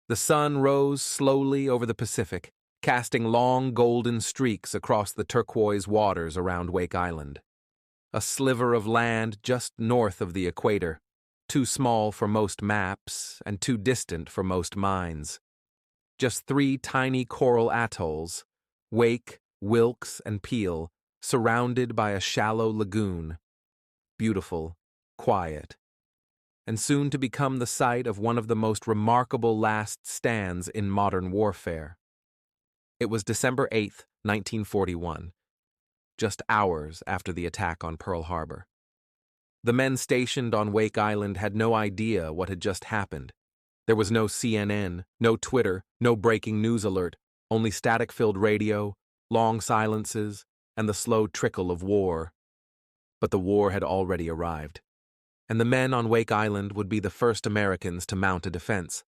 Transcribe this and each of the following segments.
The sun rose slowly over the Pacific, casting long golden streaks across the turquoise waters around Wake Island. A sliver of land just north of the equator, too small for most maps and too distant for most minds. Just three tiny coral atolls, Wake, Wilkes, and Peel, surrounded by a shallow lagoon. Beautiful, quiet, and soon to become the site of one of the most remarkable last stands in modern warfare. It was December 8th, 1941, just hours after the attack on Pearl Harbor. The men stationed on Wake Island had no idea what had just happened. There was no CNN, no Twitter, no breaking news alert, only static-filled radio, long silences, and the slow trickle of war. But the war had already arrived, and the men on Wake Island would be the first Americans to mount a defense.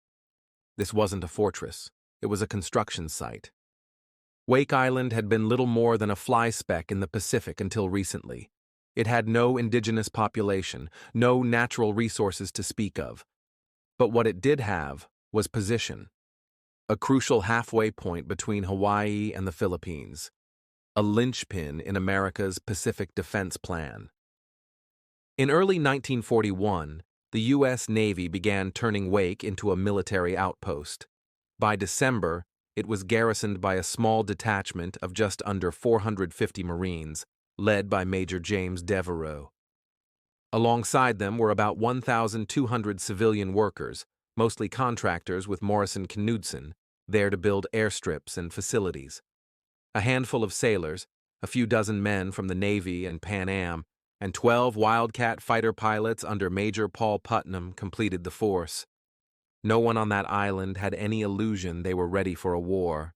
This wasn't a fortress, it was a construction site. Wake Island had been little more than a fly speck in the Pacific until recently. It had no indigenous population, no natural resources to speak of. But what it did have was position. A crucial halfway point between Hawaii and the Philippines. A linchpin in America's Pacific Defense Plan. In early 1941, the U.S. Navy began turning Wake into a military outpost. By December, it was garrisoned by a small detachment of just under 450 Marines, led by Major James Devereaux. Alongside them were about 1,200 civilian workers, mostly contractors with Morrison Knudsen, there to build airstrips and facilities. A handful of sailors, a few dozen men from the Navy and Pan Am, and 12 Wildcat fighter pilots under Major Paul Putnam completed the force. No one on that island had any illusion they were ready for a war.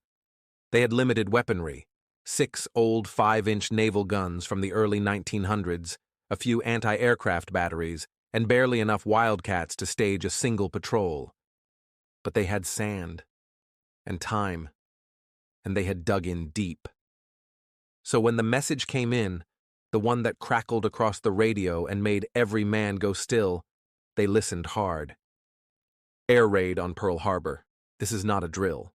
They had limited weaponry, 6 old 5-inch naval guns from the early 1900s, a few anti-aircraft batteries, and barely enough Wildcats to stage a single patrol. But they had sand and time, and they had dug in deep. So when the message came in, the one that crackled across the radio and made every man go still, they listened hard. Air raid on Pearl Harbor. This is not a drill.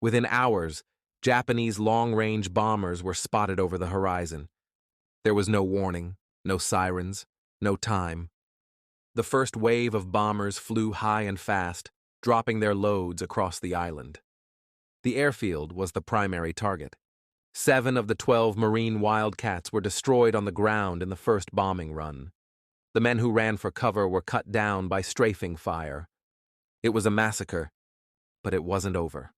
Within hours, Japanese long-range bombers were spotted over the horizon. There was no warning, no sirens, no time. The first wave of bombers flew high and fast, dropping their loads across the island. The airfield was the primary target. 7 of the 12 Marine Wildcats were destroyed on the ground in the first bombing run. The men who ran for cover were cut down by strafing fire. It was a massacre, but it wasn't over.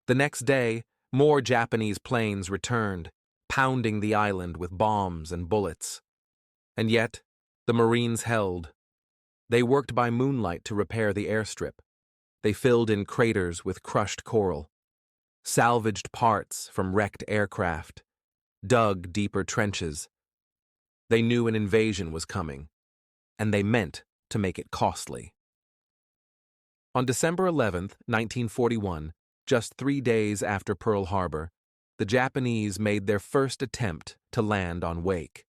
The next day, more Japanese planes returned, pounding the island with bombs and bullets. And yet, the Marines held. They worked by moonlight to repair the airstrip. They filled in craters with crushed coral, salvaged parts from wrecked aircraft, dug deeper trenches. They knew an invasion was coming, and they meant to make it costly. On December 11, 1941, just 3 days after Pearl Harbor, the Japanese made their first attempt to land on Wake.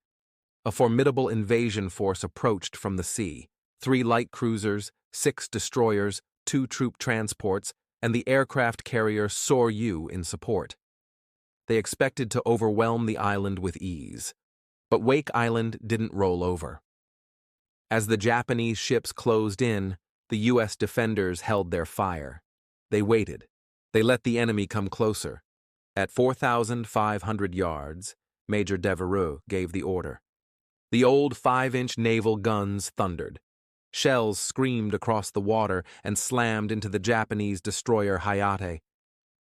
A formidable invasion force approached from the sea, 3 light cruisers, 6 destroyers, 2 troop transports, and the aircraft carrier Soryu in support. They expected to overwhelm the island with ease. But Wake Island didn't roll over. As the Japanese ships closed in, the U.S. defenders held their fire. They waited. They let the enemy come closer. At 4,500 yards, Major Devereaux gave the order. The old 5-inch naval guns thundered. Shells screamed across the water and slammed into the Japanese destroyer Hayate.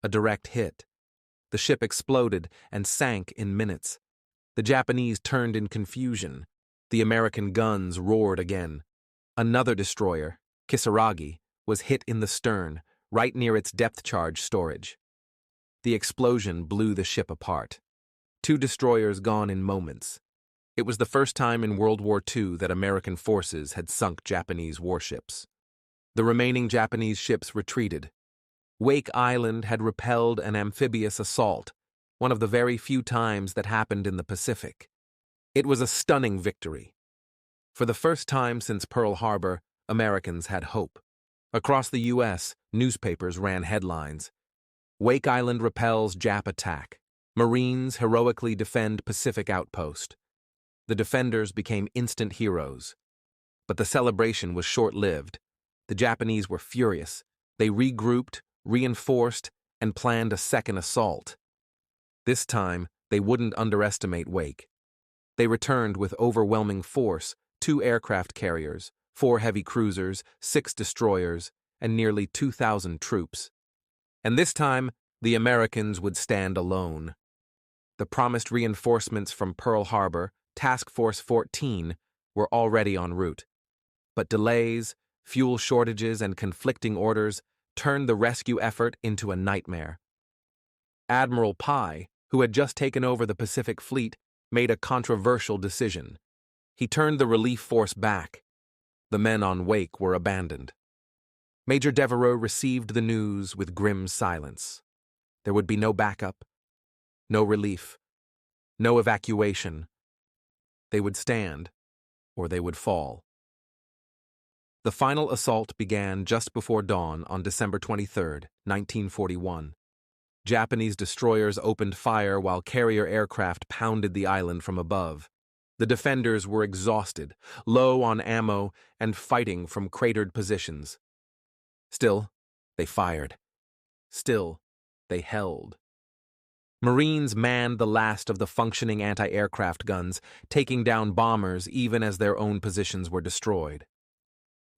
A direct hit. The ship exploded and sank in minutes. The Japanese turned in confusion. The American guns roared again. Another destroyer, Kisaragi, was hit in the stern, right near its depth charge storage. The explosion blew the ship apart. 2 destroyers gone in moments. It was the first time in World War II that American forces had sunk Japanese warships. The remaining Japanese ships retreated. Wake Island had repelled an amphibious assault, one of the very few times that happened in the Pacific. It was a stunning victory. For the first time since Pearl Harbor, Americans had hope. Across the U.S., newspapers ran headlines. Wake Island repels Jap attack. Marines heroically defend Pacific outpost. The defenders became instant heroes. But the celebration was short-lived. The Japanese were furious. They regrouped, reinforced, and planned a second assault. This time, they wouldn't underestimate Wake. They returned with overwhelming force, 2 aircraft carriers, 4 heavy cruisers, 6 destroyers, and nearly 2,000 troops. And this time, the Americans would stand alone. The promised reinforcements from Pearl Harbor, Task Force 14, were already en route. But delays, fuel shortages, and conflicting orders turned the rescue effort into a nightmare. Admiral Pai, who had just taken over the Pacific Fleet, made a controversial decision. He turned the relief force back. The men on Wake were abandoned. Major Devereaux received the news with grim silence. There would be no backup, no relief, no evacuation. They would stand, or they would fall. The final assault began just before dawn on December 23, 1941. Japanese destroyers opened fire while carrier aircraft pounded the island from above. The defenders were exhausted, low on ammo, and fighting from cratered positions. Still, they fired. Still, they held. Marines manned the last of the functioning anti-aircraft guns, taking down bombers even as their own positions were destroyed.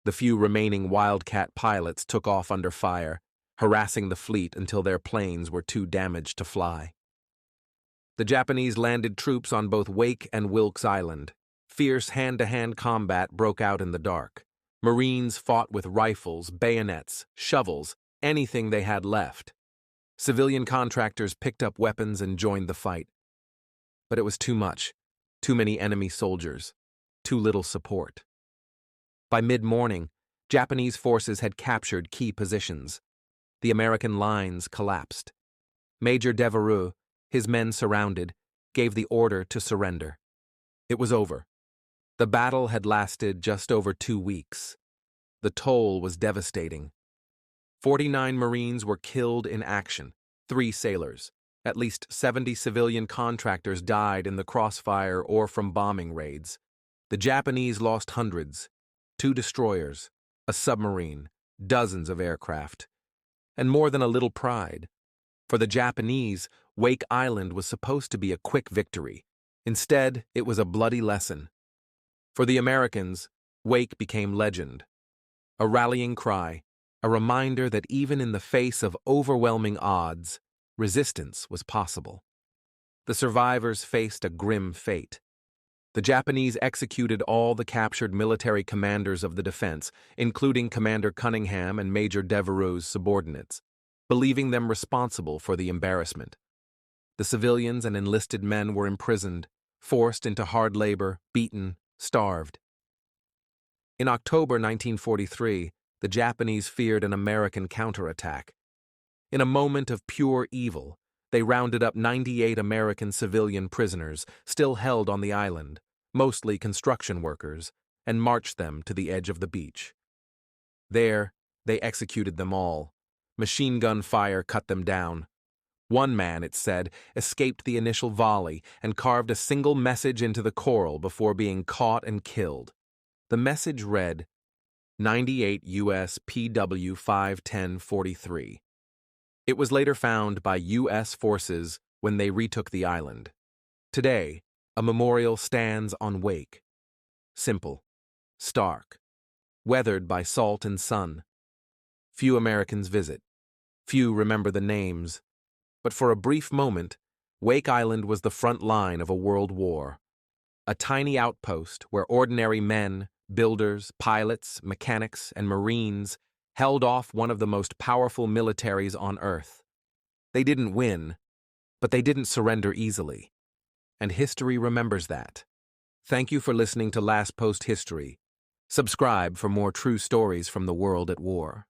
The few remaining Wildcat pilots took off under fire, harassing the fleet until their planes were too damaged to fly. The Japanese landed troops on both Wake and Wilkes Island. Fierce hand-to-hand combat broke out in the dark. Marines fought with rifles, bayonets, shovels, anything they had left. Civilian contractors picked up weapons and joined the fight. But it was too much. Too many enemy soldiers. Too little support. By mid-morning, Japanese forces had captured key positions. The American lines collapsed. Major Devereaux, his men surrounded, gave the order to surrender. It was over. The battle had lasted just over 2 weeks. The toll was devastating. 49 Marines were killed in action, 3 sailors. At least 70 civilian contractors died in the crossfire or from bombing raids. The Japanese lost hundreds, 2 destroyers, a submarine, dozens of aircraft, and more than a little pride. For the Japanese, Wake Island was supposed to be a quick victory. Instead, it was a bloody lesson. For the Americans, Wake became legend. A rallying cry, a reminder that even in the face of overwhelming odds, resistance was possible. The survivors faced a grim fate. The Japanese executed all the captured military commanders of the defense, including Commander Cunningham and Major Devereaux's subordinates, believing them responsible for the embarrassment. The civilians and enlisted men were imprisoned, forced into hard labor, beaten, starved. In October 1943, the Japanese feared an American counterattack. In a moment of pure evil, they rounded up 98 American civilian prisoners still held on the island, mostly construction workers, and marched them to the edge of the beach. There, they executed them all. Machine gun fire cut them down. One man, it said, escaped the initial volley and carved a single message into the coral before being caught and killed. The message read, 98 U.S. PW 51043. It was later found by U.S. forces when they retook the island. Today, a memorial stands on Wake. Simple, stark, weathered by salt and sun. Few Americans visit. Few remember the names. But for a brief moment, Wake Island was the front line of a world war. A tiny outpost where ordinary men, builders, pilots, mechanics, and Marines held off one of the most powerful militaries on Earth. They didn't win, but they didn't surrender easily. And history remembers that. Thank you for listening to Last Post History. Subscribe for more true stories from the world at war.